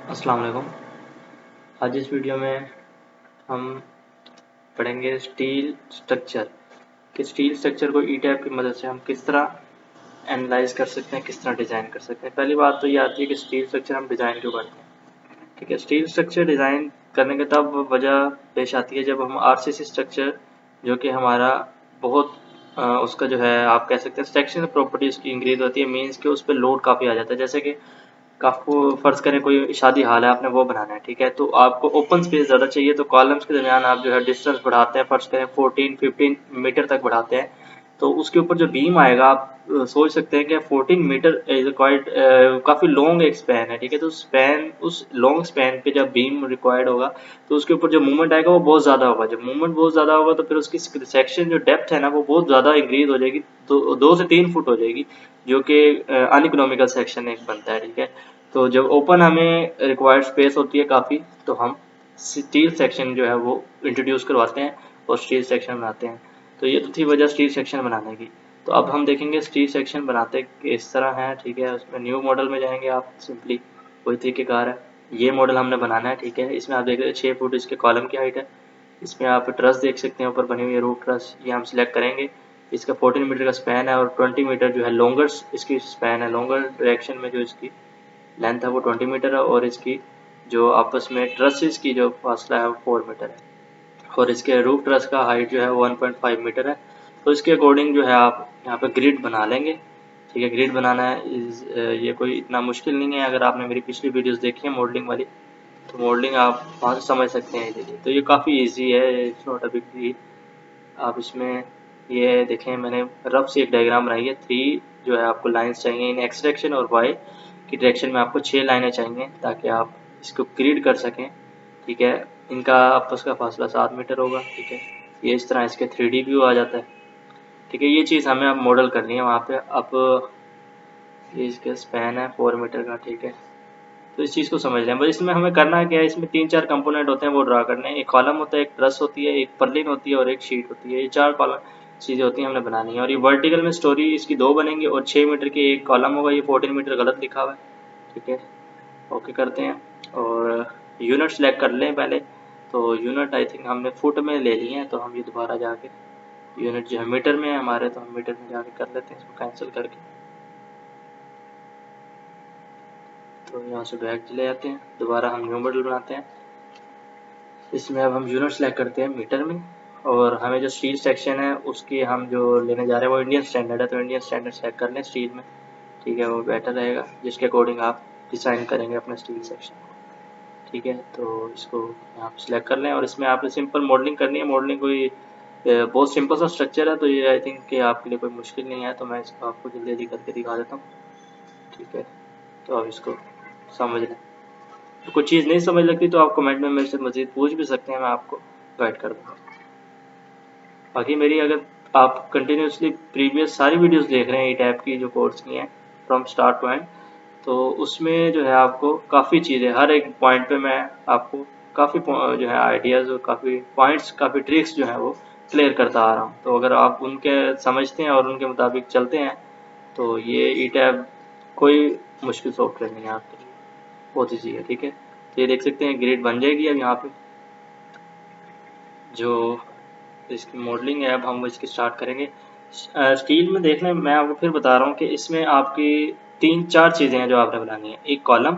अस्सलाम वालेकुम। आज इस वीडियो में हम पढ़ेंगे स्टील स्ट्रक्चर कि स्टील स्ट्रक्चर को ई टैप की मदद से हम किस तरह एनालाइज कर सकते हैं, किस तरह डिज़ाइन कर सकते हैं। पहली बात तो ये आती है कि स्टील स्ट्रक्चर हम डिज़ाइन क्यों करते हैं। ठीक है, स्टील स्ट्रक्चर डिज़ाइन करने के तब वजह पेश आती है जब हम आरसीसी स्ट्रक्चर जो कि हमारा बहुत उसका जो है आप कह सकते हैं सेक्शनल प्रॉपर्टीज़ की इंक्रीज होती है, मीन्स कि उस पर लोड काफ़ी आ जाता है। जैसे कि आपको फर्ज करें कोई शादी हाल है, आपने वो बनाना है, ठीक है, तो आपको ओपन स्पेस ज़्यादा चाहिए, तो कॉलम्स के दरमियान आप जो है डिस्टेंस बढ़ाते हैं, फर्ज करें 14-15 मीटर तक बढ़ाते हैं, तो उसके ऊपर जो बीम आएगा आप सोच सकते हैं कि 14 मीटर इज क्वाइट काफ़ी लॉन्ग एक स्पैन है, ठीक है, तो स्पैन उस लॉन्ग स्पैन पे जब बीम रिक्वायर्ड होगा तो उसके ऊपर जो मूवमेंट आएगा वो बहुत ज़्यादा होगा। जब मूवमेंट बहुत ज़्यादा होगा तो फिर उसकी सेक्शन जो डेप्थ है ना वो बहुत ज़्यादा इंक्रीज हो जाएगी, तो 2 से 3 फुट हो जाएगी, जो कि अनइकोनॉमिकल सेक्शन एक बनता है। ठीक है, तो जब ओपन हमें रिक्वायर्ड स्पेस होती है काफ़ी, तो हम स्टील सेक्शन जो है वो इंट्रोड्यूस करवाते हैं और स्टील सेक्शन बनाते हैं। तो ये तो थी वजह स्टील सेक्शन बनाने की। तो अब हम देखेंगे स्टील सेक्शन बनाते किस तरह है। ठीक है, उसमें न्यू मॉडल में जाएंगे आप, सिंपली वही तरीक़ेकार है। ये मॉडल हमने बनाना है, ठीक है, इसमें आप देख रहे हैं 6 फुट इसके कॉलम की हाइट है। इसमें आप ट्रस देख सकते हैं ऊपर बनी हुई है, रूट ट्रस, ये हम सिलेक्ट करेंगे। इसका 14 मीटर का स्पैन है और 20 मीटर जो है लॉन्गर इसकी स्पैन है, लॉन्गर डायरेक्शन में जो इसकी लेंथ है वो 20 मीटर है, और इसकी जो आपस में ट्रसेस की जो फासला है वो 4 मीटर है, और इसके रूफ ट्रस का हाइट जो है 1.5 मीटर है। तो इसके अकॉर्डिंग जो है आप यहाँ पे ग्रिड बना लेंगे। ठीक है, ग्रिड बनाना है ये कोई इतना मुश्किल नहीं है। अगर आपने मेरी पिछली वीडियोस देखी है मॉडलिंग वाली, तो मॉडलिंग आप वहाँ से समझ सकते हैं इजीली। तो ये काफ़ी इजी है, it's not a big deal. आप इसमें ये देखें, मैंने रफ सी एक डायग्राम बनाई है। 3 जो है आपको लाइंस चाहिए इन एक्स डायरेक्शन और वाई की डायरेक्शन में आपको 6 लाइनें चाहिए ताकि आप इसको ग्रिड कर सकें। ठीक है, इनका आपस का फासला 7 मीटर होगा। ठीक है, ये इस तरह इसके 3D व्यू आ जाता है। ठीक है, ये चीज़ हमें अब मॉडल करनी है वहाँ पे। अब ये इसका स्पैन है 4 मीटर का। ठीक है, तो इस चीज़ को समझ लें। बस इसमें हमें करना क्या है, इसमें 3-4 कंपोनेंट होते हैं वो ड्रा करने हैं। एक कॉलम होता है, एक ट्रस होती है, एक पर्लिन होती है और एक शीट होती है। ये 4 कॉलम चीज़ें होती हैं हमने बनानी है। और ये वर्टिकल में स्टोरी इसकी 2 बनेंगी और 6 मीटर की एक कॉलम होगा। ये 14 मीटर गलत लिखा हुआ है। ठीक है, ओके करते हैं और यूनिट सेलेक्ट कर लें पहले। तो यूनिट आई थिंक हमने फुट में ले लिए हैं, तो हम ये दोबारा जाके यूनिट जो है मीटर में है हमारे, तो हम मीटर में जाके कर लेते हैं इसको कैंसिल करके। तो यहाँ से बैक चले जाते हैं, दोबारा हम न्यू मॉडल बनाते हैं। इसमें अब हम यूनिट सेलेक्ट करते हैं मीटर में, और हमें जो स्टील सेक्शन है उसकी हम जो लेने जा रहे हैं वो इंडियन स्टैंडर्ड है, तो इंडियन स्टैंडर्ड सेलेक्ट कर लें स्टील में। ठीक है, वो बेटर रहेगा, जिसके अकॉर्डिंग आप डिज़ाइन करेंगे अपने स्टील सेक्शन को। ठीक है, तो इसको यहाँ पर सिलेक्ट कर लें और इसमें आपने सिंपल मॉडलिंग करनी है। मॉडलिंग कोई बहुत सिंपल सा स्ट्रक्चर है, तो ये आई थिंक कि आपके लिए कोई मुश्किल नहीं है, तो मैं इसको आपको जल्दी जल्दी करके दिखा देता हूँ। ठीक है, तो अब इसको समझ लें। तो कुछ चीज़ नहीं समझ लगती तो आप कमेंट में मेरे से मज़ीद पूछ भी सकते हैं, मैं आपको गाइड कर दूँगा। बाकी मेरी अगर आप कंटिन्यूसली प्रीवियस सारी वीडियोस देख रहे हैं ई टैप की जो कोर्स की हैं फ्रॉम स्टार्ट टू एंड, तो उसमें जो है आपको काफ़ी चीज़ें हर एक पॉइंट पे मैं आपको काफ़ी जो है आइडियाज़ और काफ़ी पॉइंट्स, काफ़ी ट्रिक्स जो हैं वो क्लियर करता आ रहा हूँ। तो अगर आप उनके समझते हैं और उनके मुताबिक चलते हैं तो ये ई टैप कोई मुश्किल सॉफ्टवेयर नहीं है आपके लिए, बहुत ईजी है। ठीक है, तो ये देख सकते हैं ग्रिड बन जाएगी अब यहाँ पे। जो इसकी मॉडलिंग है अब हम इसकी स्टार्ट करेंगे। स्टील में देख लें, मैं आपको फिर बता रहा हूँ कि इसमें आपकी 3-4 चीज़ें हैं जो आपने बनानी है। एक कॉलम,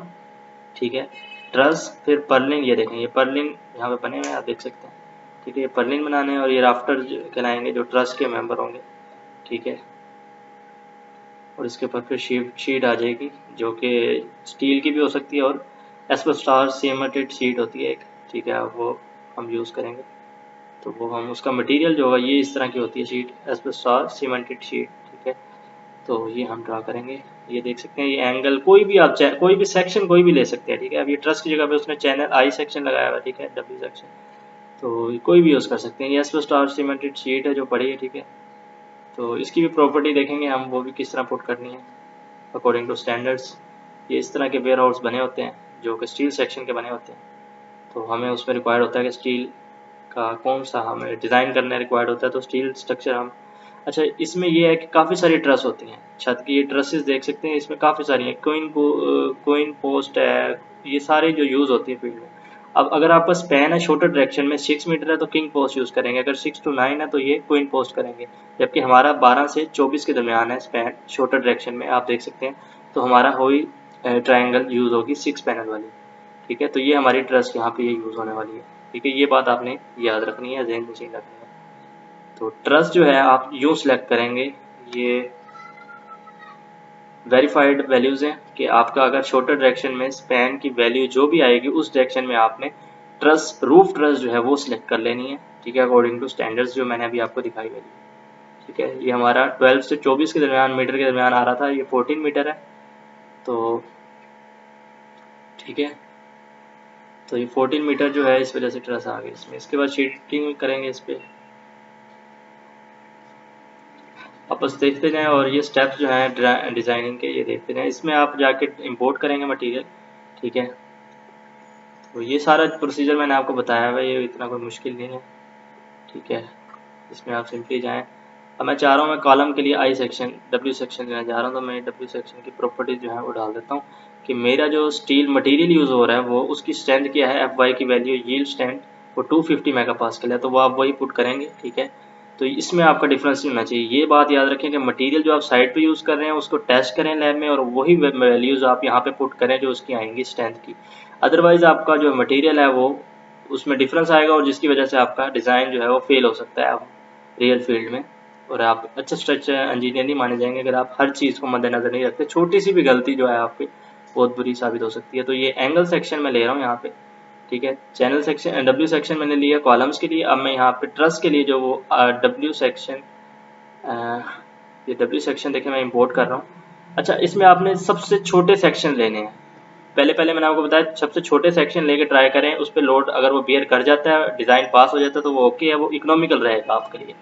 ठीक है, ट्रस, फिर पर्लिन। ये देखें, ये पर्लिन यहाँ पे बने हुए हैं, आप देख सकते हैं। ठीक है, ये पर्लिन बनाने हैं और ये राफ्टर कहलाएंगे जो ट्रस के मेंबर होंगे। ठीक है, और इसके ऊपर फिर शीट आ जाएगी जो कि स्टील की भी हो सकती है और एस्बेस्टॉस सीमेंटेड शीट होती है एक। ठीक है, वो हम यूज़ करेंगे। तो वो हम उसका मटेरियल जो होगा ये इस तरह की होती है शीट, एस्बेस्टॉस सीमेंटेड शीट। ठीक है, तो ये हम ड्रा करेंगे। ये देख सकते हैं, ये एंगल कोई भी आप कोई भी सेक्शन कोई भी ले सकते हैं। ठीक है, अब ये ट्रस की जगह पे उसने चैनल आई सेक्शन लगाया हुआ है। ठीक है, डब्ल्यू सेक्शन, तो कोई भी यूज़ कर सकते हैं। ये एस्बेस्टॉस सीमेंटेड शीट है जो पड़ी है। ठीक है, तो इसकी भी प्रॉपर्टी देखेंगे हम, वो भी किस तरह पुट करनी है अकॉर्डिंग टू स्टैंडर्ड्स। ये इस तरह के वेयर हाउस बने होते हैं जो कि स्टील सेक्शन के बने होते हैं। तो हमें उसमें रिक्वायर्ड होता है कि स्टील का कौन सा हमें डिज़ाइन करने रिक्वायर्ड होता है, तो स्टील स्ट्रक्चर हम। अच्छा, इसमें ये है कि काफ़ी सारी ट्रस होती हैं छत की। ये ट्रसेस देख सकते हैं, इसमें काफ़ी सारी हैं। कोइन पोस्ट है, ये सारे जो यूज़ होती है फील्ड में। अब अगर आपका स्पैन है शॉर्टर डायरेक्शन में 6 मीटर है तो किंग पोस्ट यूज़ करेंगे, अगर 6 to 9 है तो ये क्वीन पोस्ट करेंगे, जबकि हमारा 12 से 24 के दरमियान है स्पैन शॉर्टर डायरेक्शन में, आप देख सकते हैं। तो हमारा वही ट्रायंगल यूज़ होगी 6 पैनल वाली, ठीक है। तो ये हमारी ट्रस यहाँ पे ये यूज़ होने वाली है, ठीक है। ये बात आपने याद रखनी है, ज़हन नशीन रखनी है। तो ट्रस जो है आप यूँ सेलेक्ट करेंगे, ये वेरीफाइड वैल्यूज़ हैं कि आपका अगर शॉर्टर डायरेक्शन में स्पैन की वैल्यू जो भी आएगी उस डायरेक्शन में आपने ट्रस रूफ ट्रस जो है वो सिलेक्ट कर लेनी है, ठीक है, अकॉर्डिंग टू स्टैंडर्ड्स जो मैंने अभी आपको दिखाई वैल्यू, ठीक है। ये हमारा 12 से 24 के दरमियान मीटर के दरमियान आ रहा था, ये 14 मीटर है, तो ठीक है। तो ये 14 मीटर जो है इस वजह से ट्रस आ गई इसमें। इसके बाद शीटिंग करेंगे इस पर, आप बस देखते जाएं और ये स्टेप्स जो हैं डिज़ाइनिंग के ये देखते जाएं। इसमें आप जाके इंपोर्ट करेंगे मटेरियल, ठीक है। तो ये सारा प्रोसीजर मैंने आपको बताया हुआ है, ये इतना कोई मुश्किल नहीं है, ठीक है। इसमें आप सिंपली जाएं। अब मैं चाह रहा हूँ मैं कॉलम के लिए आई सेक्शन डब्ल्यू सेक्शन लेना चाह रहा हूँ, तो मैं डब्ल्यू सेक्शन की प्रॉपर्टीज जो है वो डाल देता हूँ कि मेरा जो स्टील मटेरियल यूज़ हो रहा है वो उसकी स्ट्रेंथ क्या है, एफ वाई की वैल्यू यील्ड स्ट्रेंथ वो 250 मेगा पास्कल है, तो वो आप वही पुट करेंगे, ठीक है। तो इसमें आपका डिफरेंस नहीं होना चाहिए। ये बात याद रखें कि मटेरियल जो आप साइड पे यूज़ कर रहे हैं उसको टेस्ट करें लैब में और वही वैल्यूज़ आप यहाँ पे पुट करें जो उसकी आएंगी स्ट्रेंथ की। अदरवाइज़ आपका जो मटेरियल है वो उसमें डिफरेंस आएगा और जिसकी वजह से आपका डिज़ाइन जो है वो फेल हो सकता है आप रियल फील्ड में, और आप अच्छा स्ट्रक्चर इंजीनियर नहीं माने जाएंगे अगर आप हर चीज़ को मद्देनजर नहीं रखते। छोटी सी भी गलती जो है आपकी बहुत बुरी साबित हो सकती है। तो ये एंगल सेक्शन में ले रहा हूँ यहाँ पे, ठीक है। चैनल सेक्शन डब्ल्यू सेक्शन मैंने लिया कॉलम्स के लिए। अब मैं यहाँ पे ट्रस के लिए जो वो डब्ल्यू सेक्शन, ये डब्ल्यू सेक्शन देखें मैं इंपोर्ट कर रहा हूँ। अच्छा, इसमें आपने सबसे छोटे सेक्शन लेने हैं। पहले मैंने आपको बताया सबसे छोटे सेक्शन लेके ट्राई करें, उस पर लोड अगर वो बियर कर जाता है, डिज़ाइन पास हो जाता है तो वो ओके है, वो इकोनॉमिकल रहेगा आपके लिए।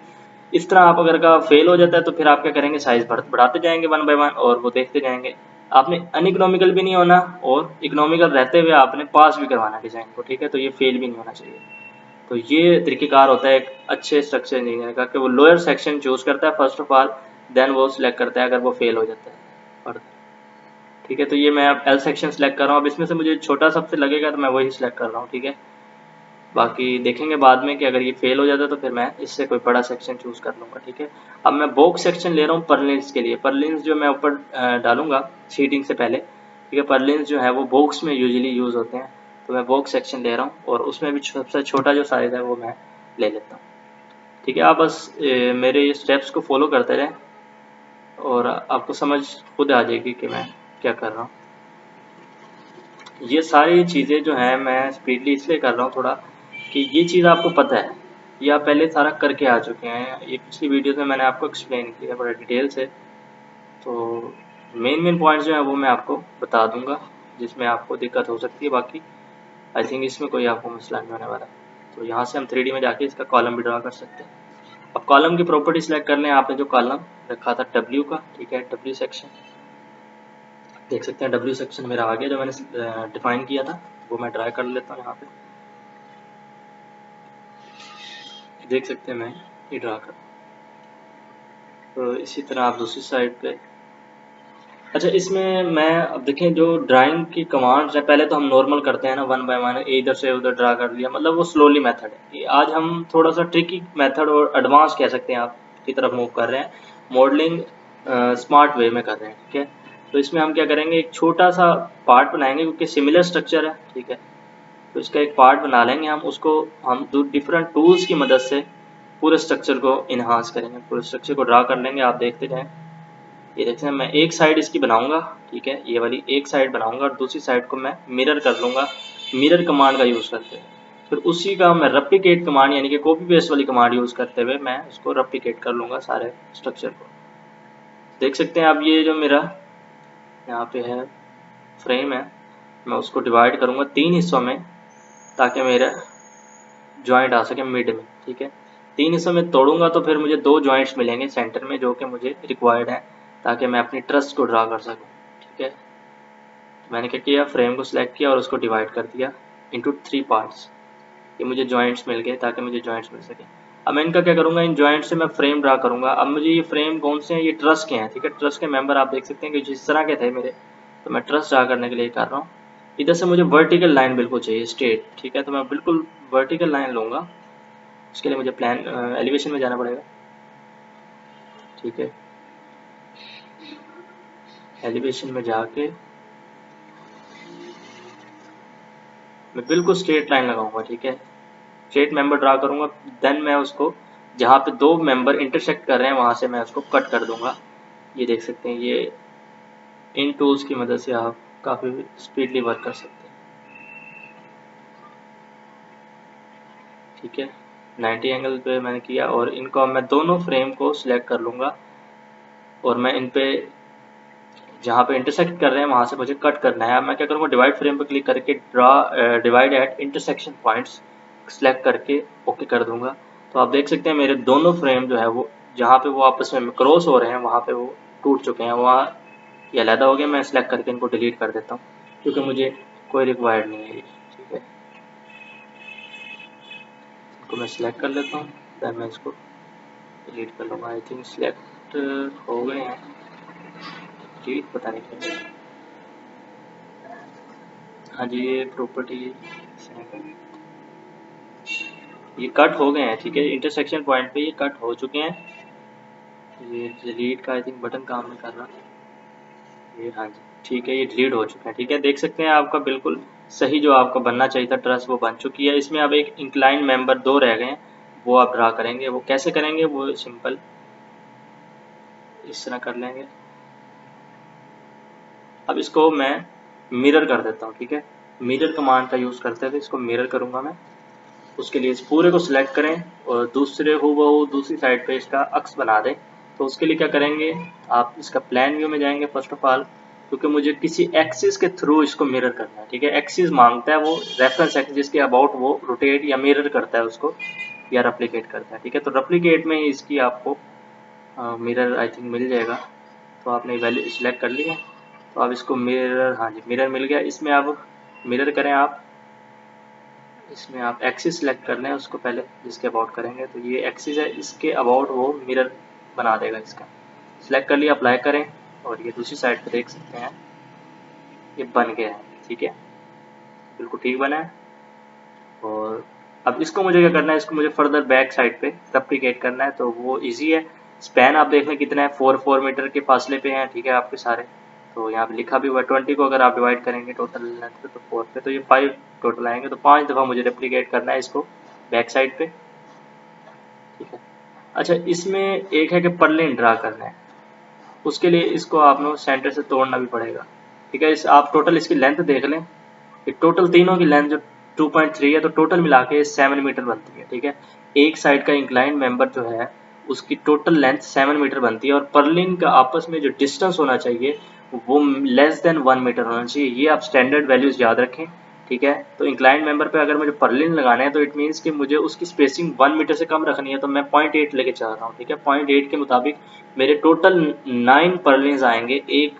इस तरह आप अगर का फेल हो जाता है तो फिर आप क्या करेंगे, साइज बढ़ाते जाएंगे 1 by 1 और वो देखते जाएंगे। आपने अनइकोनॉमिकल भी नहीं होना और इकोनॉमिकल रहते हुए आपने पास भी करवाना डिज़ाइन को, ठीक है। तो ये फेल भी नहीं होना चाहिए। तो ये तरीक़ेकार होता है एक अच्छे स्ट्रक्चर इंजीनियर का कि वो लोअर सेक्शन चूज़ करता है फर्स्ट ऑफ ऑल, देन वो सिलेक्ट करता है अगर वो फेल हो जाता है और, ठीक है। तो ये मैं अब एल सेक्शन सेलेक्ट कर रहा हूँ। अब इसमें से मुझे छोटा सबसे लगेगा तो मैं वही सिलेक्ट कर रहा हूँ, ठीक है। बाकी देखेंगे बाद में कि अगर ये फेल हो जाता है तो फिर मैं इससे कोई बड़ा सेक्शन चूज़ कर लूँगा, ठीक है। अब मैं बॉक्स सेक्शन ले रहा हूँ परलिन्स के लिए। परलिन्स जो मैं ऊपर डालूंगा शीटिंग से पहले, ठीक है। परलिन्स जो है वो बॉक्स में यूजुअली यूज़ होते हैं, तो मैं बॉक्स सेक्शन ले रहा हूँ और उसमें भी सबसे छोटा जो साइज़ है वो मैं ले लेता हूँ, ठीक है। आप बस मेरे ये स्टेप्स को फॉलो करते रहें और आपको समझ खुद आ जाएगी कि मैं क्या कर रहा हूँ। ये सारी चीज़ें जो हैं मैं स्पीडली इसलिए कर रहा हूँ थोड़ा कि ये चीज़ आपको पता है, ये आप पहले सारा करके आ चुके हैं। ये पिछली वीडियो में मैंने आपको एक्सप्लेन किया बड़ा डिटेल से। तो मेन पॉइंट्स जो हैं वो मैं आपको बता दूंगा जिसमें आपको दिक्कत हो सकती है। बाकी आई थिंक इसमें कोई आपको मसला नहीं होने वाला। तो यहाँ से हम 3D में जाके इसका कॉलम भी ड्रा कर सकते हैं। अब कॉलम की प्रॉपर्टी सेलेक्ट कर लें। आपने जो कॉलम रखा था W का, ठीक है, W सेक्शन देख सकते हैं। W सेक्शन मेरा आ गया जो मैंने डिफाइन किया था, वो मैं ड्रा कर लेता हूँ यहाँ पे, देख सकते हैं मैं ये ड्रा कर। तो इसी तरह आप दूसरी साइड पे, अच्छा इसमें मैं अब देखें जो ड्राइंग की कमांड्स है, पहले तो हम नॉर्मल करते हैं ना 1 by 1, इधर से उधर ड्रा कर लिया, मतलब वो स्लोली मेथड है। आज हम थोड़ा सा ट्रिकी मेथड और एडवांस कह सकते हैं आप की तरफ मूव कर रहे हैं, मॉडलिंग स्मार्ट वे में कर रहे हैं, ठीक है। तो इसमें हम क्या करेंगे, एक छोटा सा पार्ट बनाएंगे क्योंकि सिमिलर स्ट्रक्चर है, ठीक है। तो इसका एक पार्ट बना लेंगे हम, उसको हम डिफरेंट टूल्स की मदद से पूरे स्ट्रक्चर को इन्हांस करेंगे, पूरे स्ट्रक्चर को ड्रा कर लेंगे। आप देखते जाएं, ये देखते हैं मैं एक साइड इसकी बनाऊंगा, ठीक है, ये वाली एक साइड बनाऊंगा और दूसरी साइड को मैं मिरर कर लूँगा मिरर कमांड का यूज़ करते हुए। फिर उसी का मैं रेप्लिकेट कमांड यानी कि कॉपी पेस्ट वाली कमांड यूज़ करते हुए मैं उसको रेप्लिकेट कर लूँगा सारे स्ट्रक्चर को। देख सकते हैं आप ये जो मेरा यहाँ पे है फ्रेम है, मैं उसको डिवाइड करूँगा 3 हिस्सों में ताकि मेरा जॉइंट आ सके मिड में, ठीक है। 3 हिस्सों में तोड़ूंगा तो फिर मुझे 2 जॉइंट्स मिलेंगे सेंटर में जो कि मुझे रिक्वायर्ड है ताकि मैं अपनी ट्रस्ट को ड्रा कर सकूं, ठीक है। तो मैंने क्या किया, फ्रेम को सिलेक्ट किया और उसको डिवाइड कर दिया इनटू 3 पार्ट्स। ये मुझे जॉइंट्स मिल गए ताकि मुझे जॉइंट्स मिल सके। अब मैं इनका क्या करूँगा, इन जॉइंट्स से मैं फ्रेम ड्रा करूँगा। अब मुझे ये फ्रेम कौन से हैं, ये ट्रस्ट के हैं, ठीक है। ट्रस्ट के मेंबर आप देख सकते हैं कि जिस तरह के थे मेरे, तो मैं ट्रस्ट ड्रा करने के लिए कर रहा हूँ। इधर से मुझे वर्टिकल लाइन बिल्कुल चाहिए स्ट्रेट, ठीक है। तो मैं बिल्कुल वर्टिकल लाइन लूँगा। उसके लिए मुझे प्लान एलिवेशन में जाना पड़ेगा, ठीक है। एलिवेशन में जाके मैं बिल्कुल स्ट्रेट लाइन लगाऊंगा, ठीक है। स्ट्रेट मेंबर ड्रा करूंगा, देन मैं उसको जहाँ पे दो मेंबर इंटरसेक्ट कर रहे हैं वहां से मैं उसको कट कर दूंगा। ये देख सकते हैं, ये इन टूल्स की मदद से आप काफ़ी स्पीडली वर्क कर सकते हैं, ठीक है। 90 एंगल पे मैंने किया और इनको मैं दोनों फ्रेम को सिलेक्ट कर लूँगा और मैं इन पे जहाँ पे इंटरसेक्ट कर रहे हैं वहाँ से मुझे कट करना है। अब मैं क्या करूँगा, डिवाइड फ्रेम पर क्लिक करके draw divide at intersection points select करके ओके कर दूंगा। तो आप देख सकते हैं मेरे दोनों फ्रेम जो है वो जहाँ पे वो आपस में क्रॉस हो रहे हैं वहाँ पे वो टूट चुके हैं, वहाँ ये अलहदा हो गया। मैं सेलेक्ट करके इनको डिलीट कर देता हूँ क्योंकि मुझे कोई रिक्वायर्ड नहीं है ये, ठीक है। इनको मैं सिलेक्ट कर लेता हूँ, देन मैं इसको डिलीट कर लूँगा। आई थिंक सिलेक्ट हो गए हैं, डिलीट पता नहीं क्या। हाँ जी, ये प्रॉपर्टी ये कट हो गए हैं, ठीक है। इंटरसेक्शन पॉइंट पे ये कट हो चुके हैं। ये डिलीट का आई थिंक बटन काम नहीं कर रहा, ये हाँ जी ठीक है, ये डिलीट हो चुका है, ठीक है। देख सकते हैं आपका बिल्कुल सही जो आपका बनना चाहिए था ट्रस वो बन चुकी है। इसमें अब एक इंक्लाइन मेंबर दो रह गए हैं, वो आप ड्रा करेंगे। वो कैसे करेंगे, वो सिंपल इस तरह कर लेंगे। अब इसको मैं मिरर कर देता हूँ, ठीक है। मिरर कमांड का यूज़ करते हुए इसको मिरर करूँगा मैं। उसके लिए इस पूरे को सिलेक्ट करें और दूसरे हूबहू दूसरी साइड पे इसका अक्स बना दें। तो उसके लिए क्या करेंगे, आप इसका प्लान व्यू में जाएंगे फर्स्ट ऑफ ऑल, क्योंकि मुझे किसी एक्सिस के थ्रू इसको मिरर करना है, ठीक है। एक्सिस मांगता है वो रेफरेंस एक्सिस जिसके अबाउट वो रोटेट या मिरर करता है उसको या रेप्लिकेट करता है, ठीक है। तो रेप्लिकेट में ही इसकी आपको मिरर आई थिंक मिल जाएगा। तो आपने वैल्यू सिलेक्ट कर लिया, तो अब इसको मिरर, हाँ जी मिरर मिल गया। इसमें अब मिरर करें आप, इसमें आप एक्सिस सेलेक्ट कर लें उसको पहले जिसके अबाउट करेंगे। तो ये एक्सिस है, इसके अबाउट वो मिरर बना देगा। इसका सिलेक्ट कर लिया, अप्लाई करें और ये दूसरी साइड पे देख सकते हैं ये बन गया है, ठीक है, बिल्कुल ठीक बना है। और अब इसको मुझे क्या करना है, इसको मुझे फर्दर बैक साइड पे रेप्लिकेट करना है। तो वो इजी है। स्पैन आप देख लें कितना है, 4 मीटर के फासले पे हैं, ठीक है आपके सारे। तो यहाँ पे लिखा भी हुआ है 20 को अगर आप डिवाइड करेंगे टोटल लेंथ पे तो 4 पे, तो ये 5 टोटल आएंगे। तो 5 दफ़ा मुझे रेप्लिकेट करना है इसको बैक साइड पे, ठीक है। अच्छा, इसमें एक है कि परलिन ड्रा करना है, उसके लिए इसको आपको सेंटर से तोड़ना भी पड़ेगा, ठीक है। इस आप टोटल इसकी लेंथ देख लें, ये टोटल तीनों की लेंथ जो 2.3 है, तो टोटल मिला के 7 मीटर बनती है, ठीक है। एक साइड का इंक्लाइन मेंबर जो है उसकी टोटल लेंथ 7 मीटर बनती है और परलिन का आपस में जो डिस्टेंस होना चाहिए वो लेस देन 1 मीटर होना चाहिए। ये आप स्टैंडर्ड वैल्यूज याद रखें, ठीक है। तो इंक्लाइन मेंबर पे अगर मुझे परलिन लगाना है तो इट मीन्स कि मुझे उसकी स्पेसिंग 1 मीटर से कम रखनी है। तो मैं 0.8 लेके चल रहा हूँ, ठीक है। 0.8 के मुताबिक मेरे टोटल 9 परलिन्स आएंगे एक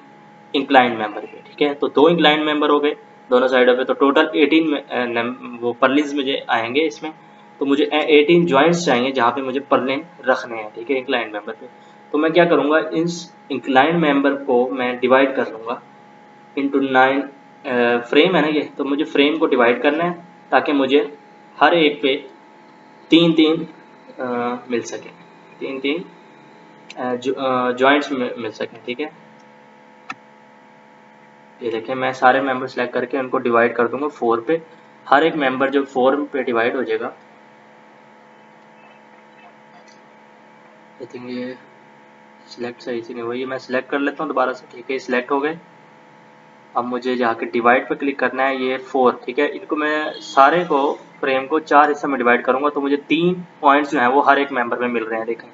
इंक्लाइन मेंबर पे, ठीक है। तो 2 इंक्लाइन मेंबर हो गए दोनों साइडों पे, तो टोटल 18 वो परलिन्स मुझे आएंगे इसमें। तो मुझे 18 जॉइंट्स चाहिए जहाँ पे मुझे परलिन रखने हैं, ठीक है, इंक्लाइन मेंबर पे। तो मैं क्या करूँगा, इस इंक्लाइन मेंबर को मैं डिवाइड कर लूँगा इंटू 9 फ्रेम है ना ये, तो मुझे फ्रेम को डिवाइड करना है ताकि मुझे हर एक पे 3-3 मिल सके, 3-3 जॉइंट्स मिल सकें, ठीक है। ये देखें, मैं सारे मेंबर सेलेक्ट करके उनको डिवाइड कर दूंगा 4 पे। हर एक मेंबर जब 4 पे डिवाइड हो जाएगा, आई थिंक ये सिलेक्ट सही से नहीं हुआ, ये मैं सिलेक्ट कर लेता हूँ दोबारा से, ठीक है। सिलेक्ट हो गए। अब मुझे जाके डिवाइड पे क्लिक करना है, ये 4, ठीक है। इनको मैं सारे को फ्रेम को 4 हिस्से में डिवाइड करूंगा तो मुझे 3 पॉइंट्स जो हैं वो हर एक मेंबर में मिल रहे हैं। देखें,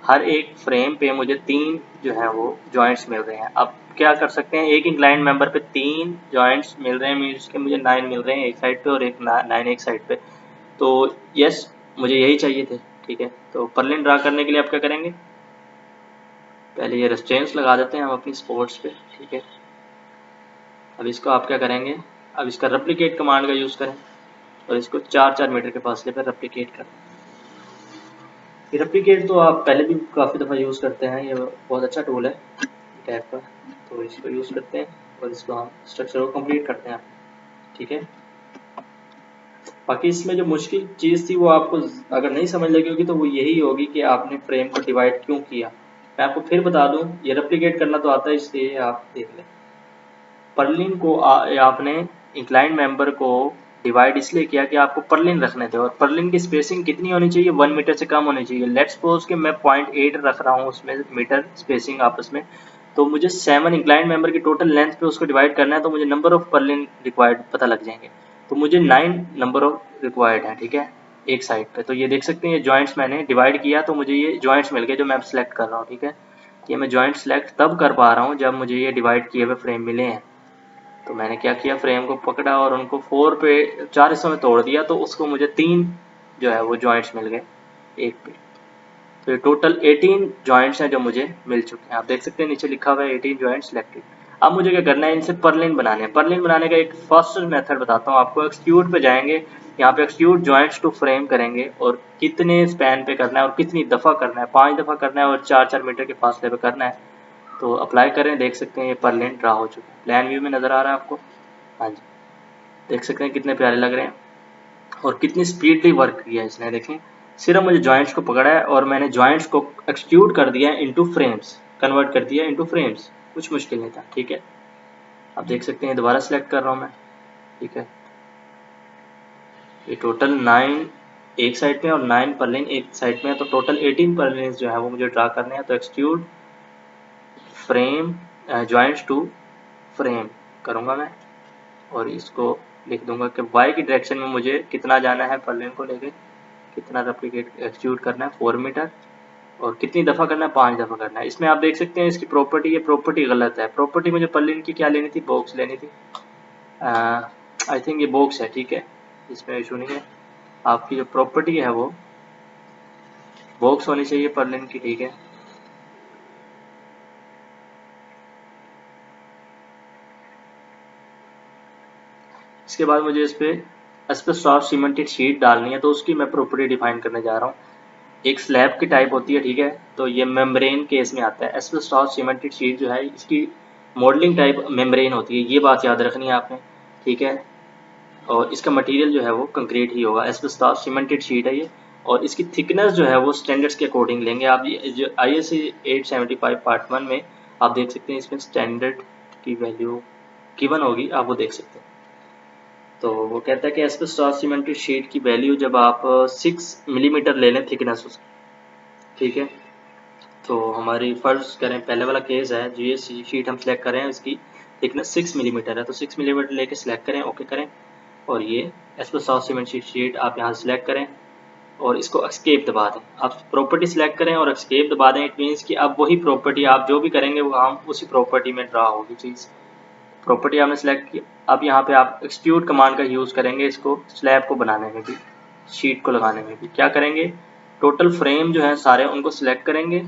हर एक फ्रेम पे मुझे 3 जो है वो जॉइंट्स मिल रहे हैं। अब क्या कर सकते हैं, एक इंक्लाइन मेंबर पे 3 जॉइंट्स मिल रहे हैं, मीन्स के मुझे 9 मिल रहे हैं एक साइड पे और एक 9 एक साइड पे। तो यस, मुझे यही चाहिए थे, ठीक है। तो परलिन ड्रा करने के लिए आप क्या करेंगे, पहले ये रेस्ट्रेंट्स लगा देते हैं हम अपनी स्पोर्ट्स पे, ठीक है। अब इसको आप क्या करेंगे, अब इसका रेप्लिकेट कमांड का यूज़ करें और इसको 4-4 मीटर के फासले पर रेप्लिकेट करें। ये रेप्लिकेट तो आप पहले भी काफ़ी दफ़ा यूज़ करते हैं, ये बहुत अच्छा टूल है टाइप का। तो इसको यूज़ करते हैं और इसको हम स्ट्रक्चर को कंप्लीट करते हैं। ठीक है। बाकी इसमें जो मुश्किल चीज़ थी वो आपको अगर नहीं समझ लगी होगी तो वो यही होगी कि आपने फ्रेम को डिवाइड क्यों किया। मैं आपको फिर बता दूं, ये रेप्लिकेट करना तो आता है, इसलिए आप देख लें। पर्लिन को आपने इंक्लाइंड मेंबर को डिवाइड इसलिए किया कि आपको पर्लिन रखने थे, और पर्लिन की स्पेसिंग कितनी होनी चाहिए, 1 मीटर से कम होनी चाहिए। लेट्स सपोज कि मैं 0.8 रख रहा हूँ उसमें मीटर स्पेसिंग आपस में, तो मुझे 7 इंक्लाइंड मेंबर की टोटल लेंथ पे उसको डिवाइड करना है, तो मुझे नंबर ऑफ पर्लिन रिक्वायर्ड पता लग जाएंगे। तो मुझे 9 नंबर ऑफ रिक्वायर्ड है, ठीक है, एक साइड पे। तो ये देख सकते हैं ये जॉइंट्स मैंने डिवाइड किया तो मुझे ये जॉइंट्स मिल गए जो मैं सेलेक्ट कर रहा हूँ, ठीक है। ये मैं जॉइंट सेलेक्ट तब कर पा रहा हूँ जब मुझे ये डिवाइड किए हुए फ्रेम मिले हैं। तो मैंने क्या किया, फ्रेम को पकड़ा और उनको 4 हिस्सों में तोड़ दिया, तो उसको मुझे 3 जो है वो जॉइंट्स मिल गए एक पे। तो ये टोटल 18 जॉइंट्स हैं जो मुझे मिल चुके हैं। आप देख सकते हैं नीचे लिखा हुआ है 18 जॉइंट्स सिलेक्टेड। अब मुझे क्या करना है, इनसे पर्लिन बनाने हैं। पर्लिन बनाने का एक फर्स्ट मेथड बताता हूँ आपको। एक्सट्रूड पे जाएंगे, यहाँ पे एक्सट्रूड जॉइंट्स टू फ्रेम करेंगे और कितने स्पैन पे करना है और कितनी दफ़ा करना है, 5 दफ़ा करना है और 4-4 मीटर के फासले पे करना है। तो अप्लाई करें, देख सकते हैं ये पर्लिन ड्रा हो चुका है। प्लान व्यू में नज़र आ रहा है आपको? हाँ जी, देख सकते हैं कितने प्यारे लग रहे हैं और कितनी स्पीडली वर्क किया है इसने। देखें, सिर्फ मुझे जॉइंट्स को पकड़ा है और मैंने जॉइंट्स को एक्सट्रूड कर दिया है इनटू फ्रेम्स, कन्वर्ट कर दिया इनटू फ्रेम्स। कुछ मुश्किल नहीं था, ठीक है। आप देख सकते हैं, दोबारा सेलेक्ट कर रहा हूँ मैं, ठीक है। ये टोटल 9 एक साइड पे और 9 पर्लिन एक साइड में है, तो टोटल 18 पर्लिन जो है वो मुझे ड्रा करने हैं। तो extrude frame joints to frame करूँगा मैं और इसको लिख दूंगा कि y की डायरेक्शन में मुझे कितना जाना है, पर्लिन को लेके कितना रेप्लिकेट एक्सट्रूड करना है, 4 मीटर, और कितनी दफ़ा करना है, 5 दफ़ा करना है। इसमें आप देख सकते हैं इसकी प्रॉपर्टी, ये प्रॉपर्टी गलत है। प्रॉपर्टी मुझे पर्लिन की क्या लेनी थी, बॉक्स लेनी थी। आई थिंक ये बॉक्स है, ठीक है, इसमें इशू नहीं है। आपकी जो प्रॉपर्टी है वो बॉक्स होनी चाहिए पर्लिन की, ठीक है। इसके बाद मुझे इस पर एस्बेस्टॉस सीमेंटेड शीट डालनी है, तो उसकी मैं प्रॉपर्टी डिफाइन करने जा रहा हूँ। एक स्लैब की टाइप होती है, ठीक है, तो ये मेम्ब्रेन केस में आता है। एस्बेस्टॉस सीमेंटेड शीट जो है इसकी मॉडलिंग टाइप मेम्ब्रेन होती है, ये बात याद रखनी है आपने, ठीक है। और इसका मटेरियल जो है वो कंक्रीट ही होगा, एस्बेस्टॉस सीमेंटेड शीट है ये। और इसकी थिकनेस जो है वो स्टैंडर्ड्स के अकॉर्डिंग लेंगे आप। ये जो IS 875 पार्ट 1 में आप देख सकते हैं, इसमें स्टैंडर्ड की वैल्यू गिवन होगी, आप वो देख सकते हैं। तो वो कहता है कि एस्बेस्टॉस सीमेंटेड शीट की वैल्यू जब आप 6 मिलीमीटर ले लें थिकनेस उसकी, ठीक है। तो हमारी फर्ज करें पहले वाला केस है, जो ये शीट हम सेलेक्ट करें इसकी थिकनेस 6 मिलीमीटर है, तो 6 मिलीमीटर लेके सिलेक्ट करें, ओके करें। और ये एस्बेस्टॉस सीमेंटेड शीट आप यहाँ सेलेक्ट करें और इसको एस्केप दबा दें। आप प्रॉपर्टी सिलेक्ट करें और एस्केप दबा दें। इट मीन्स कि अब वही प्रॉपर्टी आप जो भी करेंगे वो काम उसी प्रॉपर्टी में ड्रा होगी चीज़। प्रॉपर्टी आपने सेलेक्ट की, अब यहाँ पे आप एक्सट्रूड कमांड का यूज़ करेंगे इसको स्लैब को बनाने में भी, शीट को लगाने में भी। क्या करेंगे, टोटल फ्रेम जो है सारे उनको सिलेक्ट करेंगे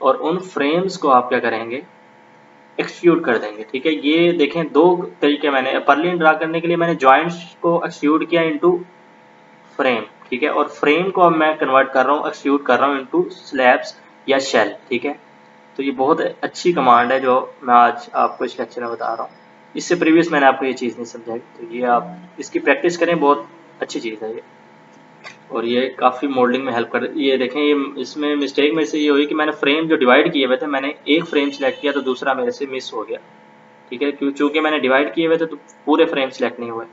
और उन फ्रेम्स को आप क्या करेंगे, एक्सट्रूड कर देंगे, ठीक है। ये देखें, 2 तरीके मैंने पर्लिन ड्रा करने के लिए मैंने जॉइंट्स को एक्सट्रूड किया इनटू फ्रेम, ठीक है, और फ्रेम को अब मैं कन्वर्ट कर रहा हूँ, एक्सट्रूड कर रहा हूँ इनटू स्लैब्स या शेल, ठीक है। तो ये बहुत अच्छी कमांड है जो मैं आज आपको इस लेक्चर में बता रहा हूँ। इससे प्रीवियस मैंने आपको ये चीज़ नहीं समझाई, तो ये आप इसकी प्रैक्टिस करें, बहुत अच्छी चीज़ है ये। और ये काफ़ी मॉडलिंग में हेल्प कर, ये देखें, ये इसमें मिस्टेक में से ये हुई कि मैंने फ्रेम जो डिवाइड किए हुए थे, मैंने एक फ्रेम सेलेक्ट किया तो दूसरा मेरे से मिस हो गया, ठीक है, क्योंकि मैंने डिवाइड किए हुए थे तो पूरे फ्रेम सेलेक्ट नहीं हुए।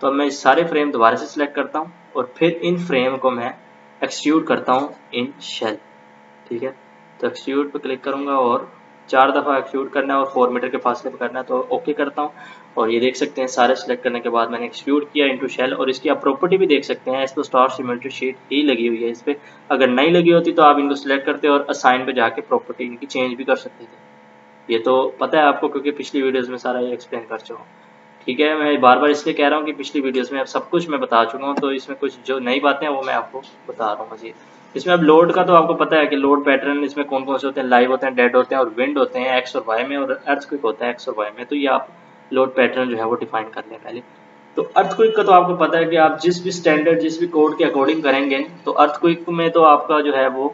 तो अब मैं सारे फ्रेम दोबारा से सिलेक्ट करता हूँ और फिर इन फ्रेम को मैं एक्सट्रूड करता हूँ इन शेल, ठीक है। तो एक्सट्रूड पे क्लिक करूँगा और 4 दफ़ा एक्सट्रूड करना है और 4 मीटर के फासले पे करना है, तो ओके करता हूँ। और ये देख सकते हैं सारे सिलेक्ट करने के बाद मैंने एक्सट्रूड किया इनटू शेल, और इसकी आप प्रॉपर्टी भी देख सकते हैं, एस्बेस्टॉस सीमेंटेड शीट ही लगी हुई है इस पर। अगर नहीं लगी होती तो आप इनको सिलेक्ट करते और असाइन पे जाके प्रॉपर्टी इनकी चेंज भी कर सकते थे। ये तो पता है आपको, क्योंकि पिछली वीडियोज़ में सारा ये एक्सप्लेन कर चुका हूँ, ठीक है। मैं बार बार इसलिए कह रहा हूँ कि पिछली वीडियोस में अब सब कुछ मैं बता चुका हूँ, तो इसमें कुछ जो नई बातें हैं वो मैं आपको बता रहा हूँ मज़ीद। इसमें अब लोड का तो आपको पता है कि लोड पैटर्न इसमें कौन कौन से होते हैं, लाइव होते हैं, डेड होते हैं और विंड होते हैं एक्स और वाई में, और अर्थक्वेक होता है एक्स और वाई में। तो ये आप लोड पैटर्न जो है वो डिफाइन कर लें पहले। तो अर्थक्वेक का तो आपको पता है कि आप जिस भी स्टैंडर्ड, जिस भी कोड के अकॉर्डिंग करेंगे, तो अर्थक्वेक में तो आपका जो है वो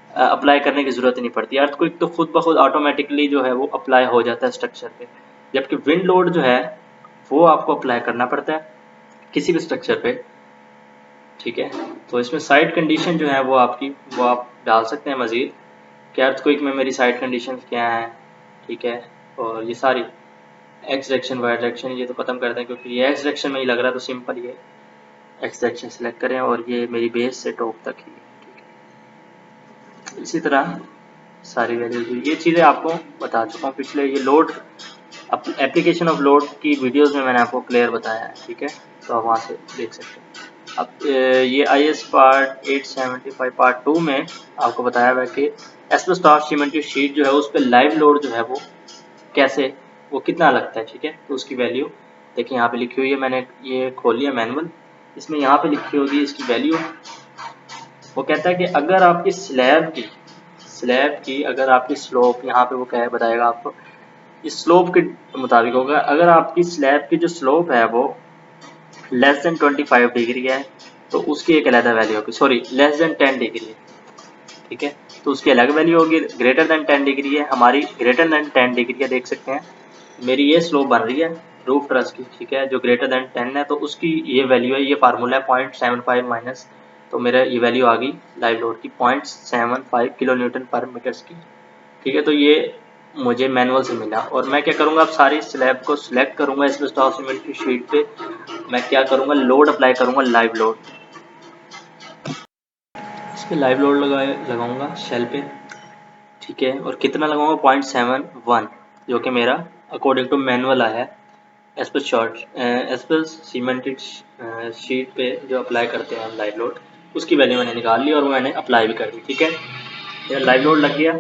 अप्लाई करने की ज़रूरत ही नहीं पड़ती। अर्थक्वेक तो खुद ब खुद ऑटोमेटिकली जो है वो अप्लाई हो जाता है स्ट्रक्चर पे। जबकि विंड लोड जो है वो आपको अप्लाई करना पड़ता है किसी भी स्ट्रक्चर पे, ठीक है। तो इसमें साइड कंडीशन जो है वो आपकी, वो आप डाल सकते हैं मज़ीद कि अर्थक्वेक में मेरी साइड कंडीशन क्या है, ठीक है। और ये सारी एक्स डायरेक्शन वाई डायरेक्शन ये तो ख़त्म करते हैं, क्योंकि ये एक्स डायरेक्शन में ही लग रहा है तो सिंपल ये एक्स डायरेक्शन सेलेक्ट करें और ये मेरी बेस से टॉप तक ही, ठीक है। इसी तरह सारी वैल्यूज, ये चीज़ें आपको बता चुका हूँ पिछले, ये लोड एप्लीकेशन ऑफ लोड की वीडियोस में मैंने आपको क्लियर बताया है, ठीक है। तो आप वहाँ से देख सकते हैं। अब ये IS पार्ट 875 पार्ट 2 में आपको बताया हुआ है कि एस्बेस्टॉस सीमेंट की शीट जो है उस पर लाइव लोड जो है वो कैसे, वो कितना लगता है, ठीक है। तो उसकी वैल्यू देखिए यहाँ पे लिखी हुई है, मैंने ये खोल लिया मैनुअल, इसमें यहाँ पे लिखी होगी इसकी वैल्यू। वो कहता है कि अगर आपकी स्लैब की अगर आपकी स्लोप, यहाँ पे वो क्या है बताएगा आपको, इस स्लोप के मुताबिक होगा। अगर आपकी स्लैब की जो स्लोप है वो लेस देन 25 डिग्री है तो उसकी एक अलग वैल्यू होगी, सॉरी लेस देन 10 डिग्री है, ठीक है, तो उसकी अलग वैल्यू होगी। ग्रेटर देन 10 डिग्री है, हमारी ग्रेटर देन 10 डिग्री है, देख सकते हैं मेरी ये स्लोप बन रही है रूफ ट्रस की, ठीक है, जो ग्रेटर देन 10 है, तो उसकी ये वैल्यू है, ये फार्मूला है 0.75 माइनस, तो मेरा ये वैल्यू आ गई लाइव लोड की 0.75 किलो न्यूटन पर मीटर की, ठीक है। तो ये मुझे मैनुअल से मिला और मैं क्या करूँगा, अब सारी स्लैब को सिलेक्ट करूँगा एस्बेस्टॉस सीमेंट की शीट पे, मैं क्या करूँगा, लोड अप्लाई करूँगा, लाइव लोड, इस पर लाइव लोड लगाऊंगा शेल पे, ठीक है। और कितना लगाऊंगा, 0.71, जो कि मेरा अकॉर्डिंग टू मैनुअल आया है एस्पेस सीमेंटेड शीट पे जो अप्लाई करते हैं हम लाइव लोड, उसकी वैल्यू मैंने निकाल ली और मैंने अप्लाई भी कर दी, ठीक है। मेरा लाइव लोड लग गया।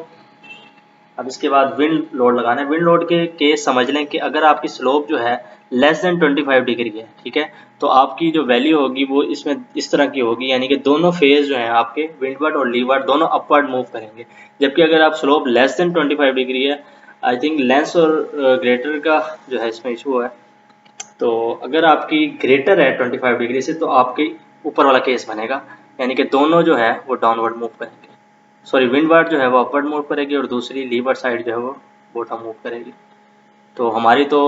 अब इसके बाद विंड लोड लगाना है। विंड लोड के केस समझ लें कि अगर आपकी स्लोप जो है लेस देन 25 डिग्री है, ठीक है, तो आपकी जो वैल्यू होगी वो इसमें इस तरह की होगी, यानी कि दोनों फेज जो हैं आपके विंडवर्ड और लीवर्ड दोनों अपवर्ड मूव करेंगे। जबकि अगर आप स्लोप लेस देन 25 डिग्री है, आई थिंक लेंस और ग्रेटर का जो है इसमें इशू है, तो अगर आपकी ग्रेटर है 25 डिग्री से तो आपके ऊपर वाला केस बनेगा, यानी कि दोनों जो है वो डाउनवर्ड मूव करेंगे, सॉरी विंडवर्ड जो है वो अपवर्ड मूव करेगी और दूसरी लीवर्ड साइड जो है वो बॉटम मूव करेगी। तो हमारी तो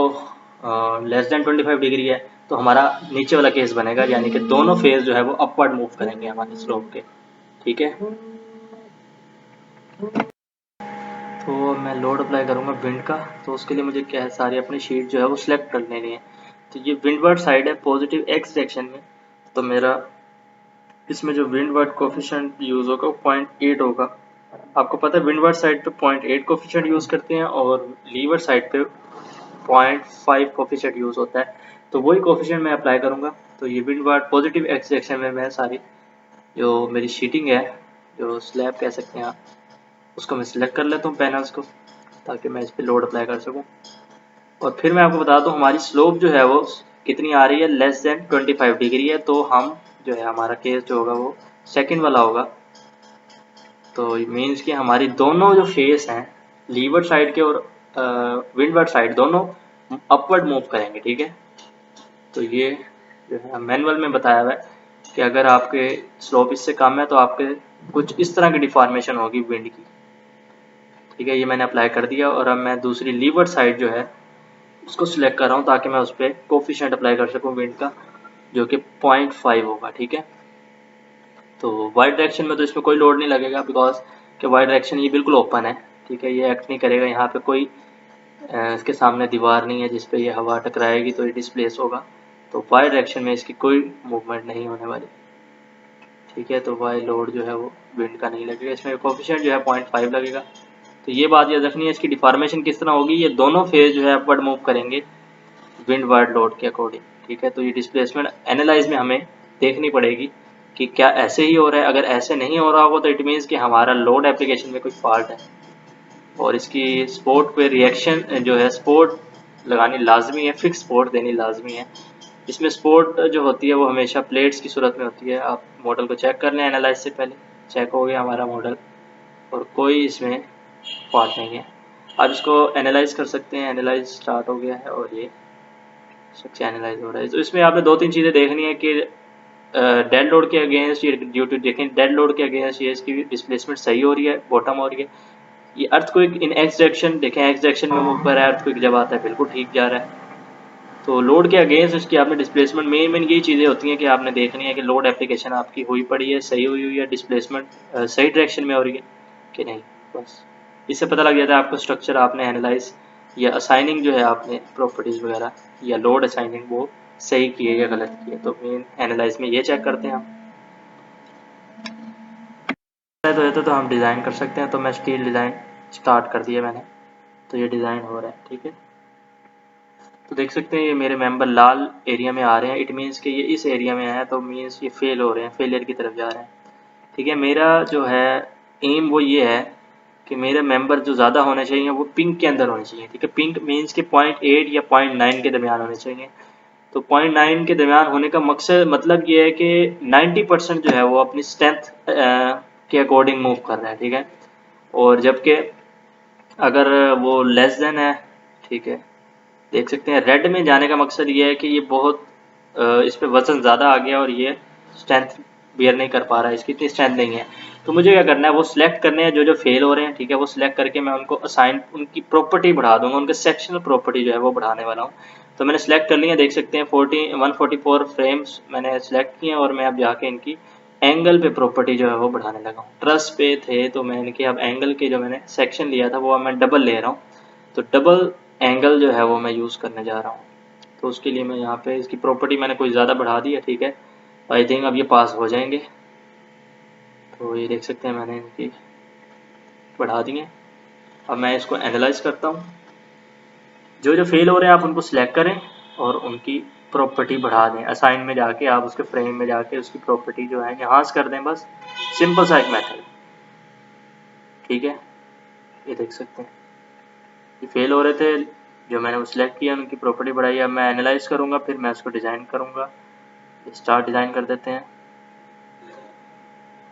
लेस देन 25 डिग्री है, तो हमारा नीचे वाला केस बनेगा, यानी कि दोनों फेज जो है वो अपवर्ड मूव करेंगे हमारे स्लोप के, ठीक है। तो मैं लोड अप्लाई करूँगा विंड का, तो उसके लिए मुझे क्या है, सारी अपनी शीट जो है वो सिलेक्ट कर लेनी है। तो ये विंडवर्ड साइड है पॉजिटिव एक्स डायरेक्शन में, तो मेरा इसमें जो विंडवर्ड कोफिशिएंट यूज़ होगा वो 0.8 होगा। आपको पता है विंडवर्ड साइड पे 0.8 कोफिशिएंट यूज़ करते हैं और लीवर्ड साइड पे 0.5 कोफिशिएंट यूज़ होता है, तो वही कोफिशिएंट मैं अप्लाई करूँगा। तो ये विंडवर्ड पॉजिटिव एक्स डायरेक्शन में मैं सारी जो मेरी शीटिंग है, जो स्लैब कह सकते हैं आप, उसको मैं सिलेक्ट कर लेता हूँ पैनल्स को, ताकि मैं इस पर लोड अप्लाई कर सकूँ। और फिर मैं आपको बता दूँ हमारी स्लोप जो है वो कितनी आ रही है, लेस देन 25 डिग्री है, तो हम जो है हमारा केस जो होगा वो सेकंड वाला होगा। तो मीन्स कि हमारी दोनों जो फेस हैं लीवर्ड साइड के और विंडवर्ड साइड दोनों अपवर्ड मूव करेंगे, ठीक है। तो ये जो है मैनुअल में बताया हुआ है कि अगर आपके स्लोप इससे कम है तो आपके कुछ इस तरह की डिफॉर्मेशन होगी विंड की, ठीक है। ये मैंने अप्लाई कर दिया और अब मैं दूसरी लीवर्ड साइड जो है उसको सिलेक्ट कर रहा हूँ ताकि मैं उस पर कोफिशिएंट अप्लाई कर सकूँ विंड का, जो कि 0.5 होगा, ठीक है। तो वाई डायरेक्शन में तो इसमें कोई लोड नहीं लगेगा, बिकॉज कि वाई डायरेक्शन ये बिल्कुल ओपन है, ठीक है, ये एक्ट नहीं करेगा, यहाँ पे कोई इसके सामने दीवार नहीं है जिस पे ये हवा टकराएगी तो ये डिस्प्लेस होगा, तो वाई डायरेक्शन में इसकी कोई मूवमेंट नहीं होने वाली, ठीक है। तो वाई लोड जो है वो विंड का नहीं लगेगा, इसमें कोफिशिएंट जो है 0.5 लगेगा। तो ये बात याद रखनी है, इसकी डिफॉर्मेशन किस तरह होगी, ये दोनों फेज जो है अपवर्ड मूव करेंगे विंड वर्ड लोड के अकॉर्डिंग, ठीक है। तो ये डिस्प्लेसमेंट एनालाइज में हमें देखनी पड़ेगी कि क्या ऐसे ही हो रहा है, अगर ऐसे नहीं हो रहा होगा तो इट मीन्स कि हमारा लोड एप्लीकेशन में कोई फॉल्ट है और इसकी सपोर्ट पे रिएक्शन जो है सपोर्ट लगानी लाजमी है, फिक्स सपोर्ट देनी लाजमी है। इसमें सपोर्ट जो होती है वो हमेशा प्लेट्स की सूरत में होती है। आप मॉडल को चेक कर लें एनालाइज से पहले, चेक हो गया हमारा मॉडल और कोई इसमें फॉल्ट नहीं है। आप इसको एनालाइज कर सकते हैं, एनालाइज स्टार्ट हो गया है और ये स्ट्रक्चर एनालाइज हो रहा है। तो इसमें आपने दो तीन चीज़ें देखनी है कि डेड लोड के अगेंस्ट ये ड्यू टू देखें डेड लोड के अगेंस्ट ये इसकी डिस्प्लेसमेंट सही हो रही है, बॉटम हो रही है। ये अर्थक्वेक इन एक्स डायरेक्शन देखें, एक्स डायरेक्शन में मूव कर रहा है, अर्थक्वेक जब आता है बिल्कुल ठीक जा रहा है, तो लोड के अगेंस्ट उसकी आपने डिस्प्लेसमेंट मेन यही चीज़ें होती हैं कि आपने देखनी है कि लोड एप्लीकेशन आपकी हुई पड़ी है, सही हुई है, डिस्प्लेसमेंट सही डायरेक्शन में हो रही है कि नहीं। बस इससे पता लग जाता है आपको स्ट्रक्चर आपने एनालाइज या असाइनिंग जो है आपने प्रॉपर्टीज़ वगैरह या लोड असाइनिंग वो सही की है या गलत की है। तो मेन एनालाइज में ये चेक करते हैं हम। तो हम डिज़ाइन कर सकते हैं। तो मैं स्टील डिज़ाइन स्टार्ट कर दिया मैंने, तो ये डिज़ाइन हो रहा है, ठीक है। तो देख सकते हैं ये मेरे मेंबर लाल एरिया में आ रहे हैं, इट मीन्स कि ये इस एरिया में है, तो मीन्स ये फेल हो रहे हैं, फेलियर की तरफ जा रहे हैं, ठीक है। मेरा जो है एम वो ये है कि मेरे मेंबर जो ज़्यादा होने चाहिए वो पिंक के अंदर होने चाहिए, ठीक है। पिंक मीन्स कि 0.8 या 0.9 के दरमियान होने चाहिए। तो 0.9 के दरमियान होने का मकसद मतलब ये है कि 90% जो है वो अपनी स्ट्रेंथ के अकॉर्डिंग मूव कर रहा है, ठीक है। और जबकि अगर वो लेस देन है, ठीक है, देख सकते हैं रेड में जाने का मकसद ये है कि ये बहुत इस पे वजन ज़्यादा आ गया और ये स्ट्रेंथ बियर नहीं कर पा रहा है, इसकी इतनी स्ट्रेंथ नहीं है। तो मुझे क्या करना है, वो सिलेक्ट करने हैं जो जो फेल हो रहे हैं, ठीक है। वो सिलेक्ट करके मैं उनको असाइन उनकी प्रॉपर्टी बढ़ा दूंगा, उनके सेक्शनल प्रॉपर्टी जो है वो बढ़ाने वाला हूँ। तो मैंने सेलेक्ट कर लिया, देख सकते हैं 144 फ्रेम्स मैंने सेलेक्ट किए और मैं अब जाके इनकी एंगल पे प्रॉपर्टी जो है वो बढ़ाने लगा हूँ। ट्रस पे थे तो मैं इनके अब एंगल के जो मैंने सेक्शन लिया था वो अब मैं डबल ले रहा हूँ। तो डबल एंगल जो है वो मैं यूज़ करने जा रहा हूँ। तो उसके लिए मैं यहाँ पे इसकी प्रॉपर्टी मैंने कोई ज़्यादा बढ़ा दी है, ठीक है। आई थिंक अब ये पास हो जाएंगे। तो ये देख सकते हैं मैंने इनकी बढ़ा दी है। अब मैं इसको एनालाइज करता हूँ। जो जो फेल हो रहे हैं आप उनको सिलेक्ट करें और उनकी प्रॉपर्टी बढ़ा दें। असाइन में जाके आप उसके फ्रेम में जाके उसकी प्रॉपर्टी जो है यहाँ कर दें, बस सिंपल सा एक मेथड, ठीक है। ये देख सकते हैं ये फेल हो रहे थे, जो मैंने वो सिलेक्ट किया उनकी प्रॉपर्टी बढ़ाई। अब मैं एनालाइज करूँगा, फिर मैं उसको डिज़ाइन करूँगा। स्टार डिज़ाइन कर देते हैं।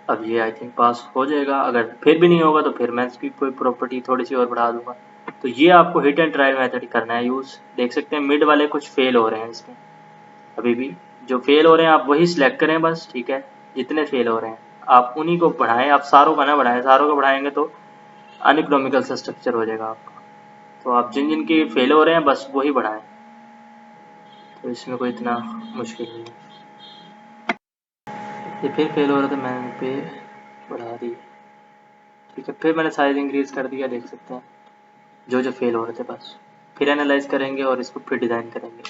अब ये आई थिंक पास हो जाएगा। अगर फिर भी नहीं होगा तो फिर मैं इसकी कोई प्रॉपर्टी थोड़ी सी और बढ़ा दूंगा। तो ये आपको हिट एंड ट्रायल मेथड करना है यूज़। देख सकते हैं मिड वाले कुछ फेल हो रहे हैं इसमें, अभी भी जो फेल हो रहे हैं आप वही सिलेक्ट करें बस, ठीक है। जितने फेल हो रहे हैं आप उन्हीं को बढ़ाएं, आप सारों का ना बढ़ाएं, सारों को बढ़ाएंगे तो अनइकोनॉमिकल सा स्ट्रक्चर हो जाएगा आपका। तो आप जिन जिन के फेल हो रहे हैं बस वही बढ़ाएं, तो इसमें कोई इतना मुश्किल नहीं है। ये फिर फेल हो रहा था, मैंने पे बढ़ा दी, ठीक है। फिर मैंने साइज इंक्रीज कर दिया, देख सकते हैं जो जो फेल हो रहे थे बस। फिर एनालाइज करेंगे और इसको फिर डिज़ाइन करेंगे।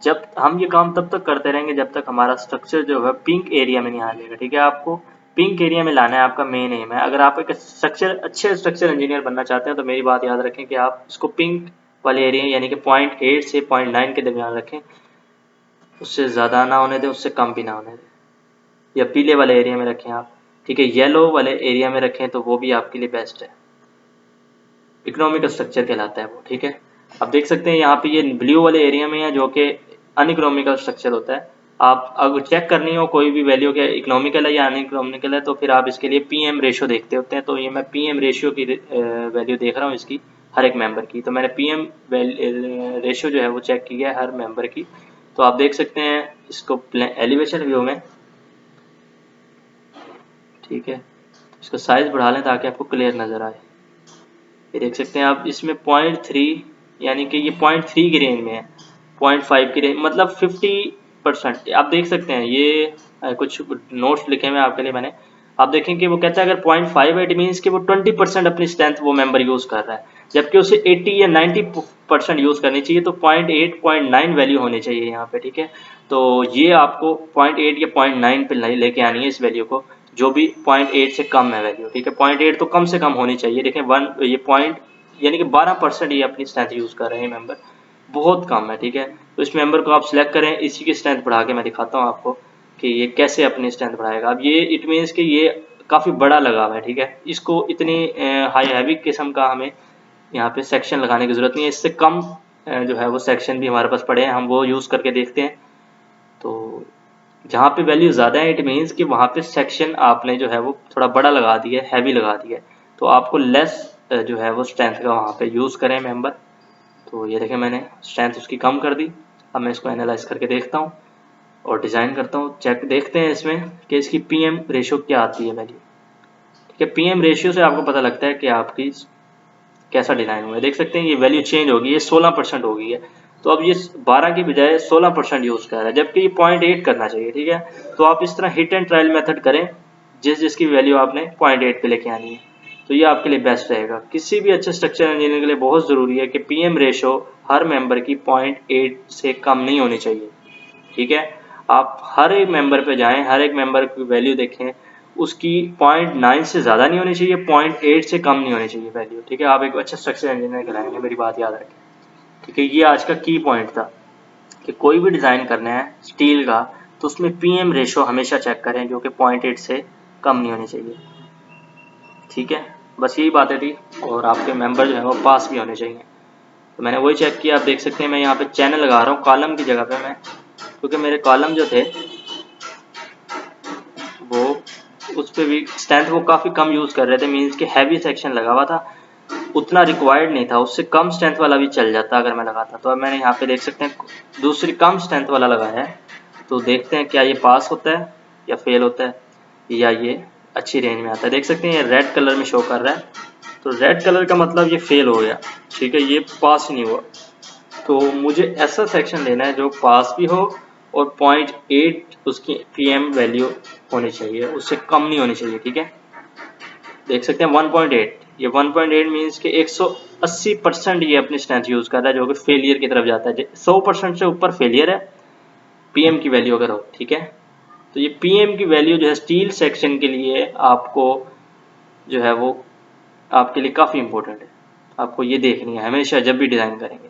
जब हम ये काम तब तक करते रहेंगे जब तक हमारा स्ट्रक्चर जो है पिंक एरिया में नहीं आ जाएगा, ठीक है। आपको पिंक एरिया में लाना है, आपका मेन एम है। अगर आप एक अच्छे स्ट्रक्चर इंजीनियर बनना चाहते हैं तो मेरी बात याद रखें कि आप इसको पिंक वाले एरिया यानी कि 0.8 से 0.9 के दरमियान रखें, उससे ज़्यादा ना होने दें, उससे कम भी ना होने दें। या पीले वाले एरिया में रखें आप, ठीक है। येलो वाले एरिया में रखें तो वो भी आपके लिए बेस्ट है, इकोनॉमिकल स्ट्रक्चर कहलाता है वो, ठीक है। अब देख सकते हैं यहाँ पे ये ब्लू वाले एरिया में है जो कि अनइकोनॉमिकल स्ट्रक्चर होता है। आप अगर चेक करनी हो कोई भी वैल्यू क्या इकोनॉमिकल है या अनइकोनॉमिकल है तो फिर आप इसके लिए पीएम रेशियो देखते होते हैं। तो ये मैं पीएम रेशियो की वैल्यू देख रहा हूँ इसकी हर एक मेंबर की। तो मैंने पीएम रेशियो जो है वो चेक किया है हर मेंबर की। तो आप देख सकते हैं इसको एलिवेशन व्यू में, ठीक है। इसका साइज बढ़ा लें ताकि आपको क्लियर नज़र आए। ये देख सकते हैं आप इसमें 0.3 यानी कि ये 0.3 की रेंज में है, 0.5 की रेंज मतलब 50%। आप देख सकते हैं ये कुछ नोट्स लिखे हुए हैं आपके लिए मैंने। आप देखें कि वो कहता है अगर 0.5 है इट मीन्स कि वो 20% अपनी स्ट्रेंथ वो मेंबर यूज़ कर रहा है, जबकि उसे 80 या 90% यूज़ करनी चाहिए। तो 0.8 0.9 वैल्यू होनी चाहिए यहाँ पे, ठीक है। तो ये आपको 0.8 या 0.9 पे लेके आनी है इस वैल्यू को, जो भी 0.8 से कम है वैल्यू, ठीक है। 0.8 तो कम से कम होनी चाहिए। देखें ये पॉइंट यानी कि 12% ये अपनी स्ट्रेंथ यूज़ कर रहे हैं मेंबर, बहुत कम है, ठीक है। तो इस मेंबर को आप सिलेक्ट करें, इसी की स्ट्रेंथ बढ़ा के मैं दिखाता हूँ आपको कि ये कैसे अपनी स्ट्रेंथ बढ़ाएगा। अब ये इट मीन्स कि ये काफ़ी बड़ा लगा हुआ है, ठीक है। इसको इतनी हाई हैवी किस्म का हमें यहाँ पे सेक्शन लगाने की ज़रूरत नहीं है। इससे कम जो है वो सेक्शन भी हमारे पास पड़े हैं, हम वो यूज़ करके देखते हैं। तो जहाँ पे वैल्यू ज़्यादा है इट मीन्स कि वहाँ पे सेक्शन आपने जो है वो थोड़ा बड़ा लगा दिया है, हैवी लगा दिया है। तो आपको लेस जो है वो स्ट्रेंथ का वहाँ पे यूज़ करें मेंबर। तो ये देखें मैंने स्ट्रेंथ उसकी कम कर दी। अब मैं इसको एनालाइज करके देखता हूँ और डिज़ाइन करता हूँ। चेक देखते हैं इसमें कि इसकी पीएम रेशियो क्या आती है वैल्यू, ठीक है। पीएम रेशियो से आपको पता लगता है कि आपकी कैसा डिज़ाइन हुआ है। देख सकते हैं ये वैल्यू चेंज होगी, ये 16% हो गई है। तो अब ये 12 की बजाय 16% यूज़ कर रहा है, जबकि ये 0.8 करना चाहिए। ठीक है, तो आप इस तरह हिट एंड ट्रायल मेथड करें, जिसकी वैल्यू आपने 0.8 पे लेके आनी है, तो ये आपके लिए बेस्ट रहेगा। किसी भी अच्छे स्ट्रक्चर इंजीनियर के लिए बहुत ज़रूरी है कि पीएम रेशो हर मेंबर की 0.8 से कम नहीं होनी चाहिए। ठीक है, आप हर एक मेंबर पे जाएं, हर एक मेंबर की वैल्यू देखें, उसकी 0.9 से ज़्यादा नहीं होनी चाहिए, 0.8 से कम नहीं होनी चाहिए वैल्यू। ठीक है, आप एक अच्छे स्ट्रक्चर इंजीनियर कहलाएंगे, मेरी बात याद रखें। ठीक है, ये आज का की पॉइंट था कि कोई भी डिज़ाइन करना है स्टील का, तो उसमें पीएम रेशो हमेशा चेक करें, जो कि 0.8 से कम नहीं होनी चाहिए। ठीक है, बस यही बातें थी, और आपके मेंबर जो है वो पास भी होने चाहिए। तो मैंने वही चेक किया, आप देख सकते हैं मैं यहाँ पे चैनल लगा रहा हूँ कॉलम की जगह पे मैं, क्योंकि मेरे कॉलम जो थे वो उस पर भी स्ट्रेंथ वो काफ़ी कम यूज़ कर रहे थे, मीन्स कि हैवी सेक्शन लगा हुआ था, उतना रिक्वायर्ड नहीं था, उससे कम स्ट्रेंथ वाला भी चल जाता अगर मैं लगाता। तो अब मैंने यहाँ पे देख सकते हैं दूसरी कम स्ट्रेंथ वाला लगाया है, तो देखते हैं क्या ये पास होता है या फेल होता है, या ये अच्छी रेंज में आता है। देख सकते हैं ये रेड कलर में शो कर रहा है, तो रेड कलर का मतलब ये फेल हो गया। ठीक है, ये पास ही नहीं हुआ। तो मुझे ऐसा सेक्शन लेना है जो पास भी हो और 0.8 उसकी पीएम वैल्यू होनी चाहिए, उससे कम नहीं होनी चाहिए। ठीक है, देख सकते हैं 1.8, ये 1.8 मीन्स कि 180% ये अपनी स्ट्रेंथ यूज़ कर रहा है, जो कि फेलियर की तरफ जाता है। 100% से ऊपर फेलियर है पीएम की वैल्यू अगर हो। ठीक है, तो ये पीएम की वैल्यू जो है स्टील सेक्शन के लिए आपको जो है वो आपके लिए काफ़ी इंपॉर्टेंट है, आपको ये देखनी है हमेशा जब भी डिज़ाइन करेंगे।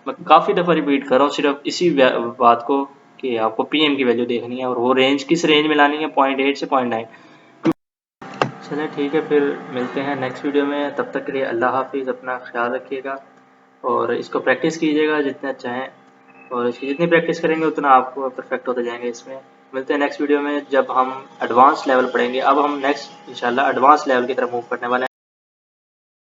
मैं काफ़ी दफ़ा रिपीट कर रहा हूँ सिर्फ इसी बात को कि आपको पीएम की वैल्यू देखनी है, और वो रेंज किस रेंज में लानी है, 0.8 से 0.9। चलें ठीक है, फिर मिलते हैं नेक्स्ट वीडियो में, तब तक के लिए अल्लाह हाफिज़, अपना ख्याल रखिएगा और इसको प्रैक्टिस कीजिएगा जितना चाहें, और इसकी जितनी प्रैक्टिस करेंगे उतना आप परफेक्ट होते जाएंगे इसमें। मिलते हैं नेक्स्ट वीडियो में जब हम एडवांस लेवल पढ़ेंगे। अब हम नेक्स्ट इंशाल्लाह एडवांस लेवल की तरफ मूव करने वाले हैं।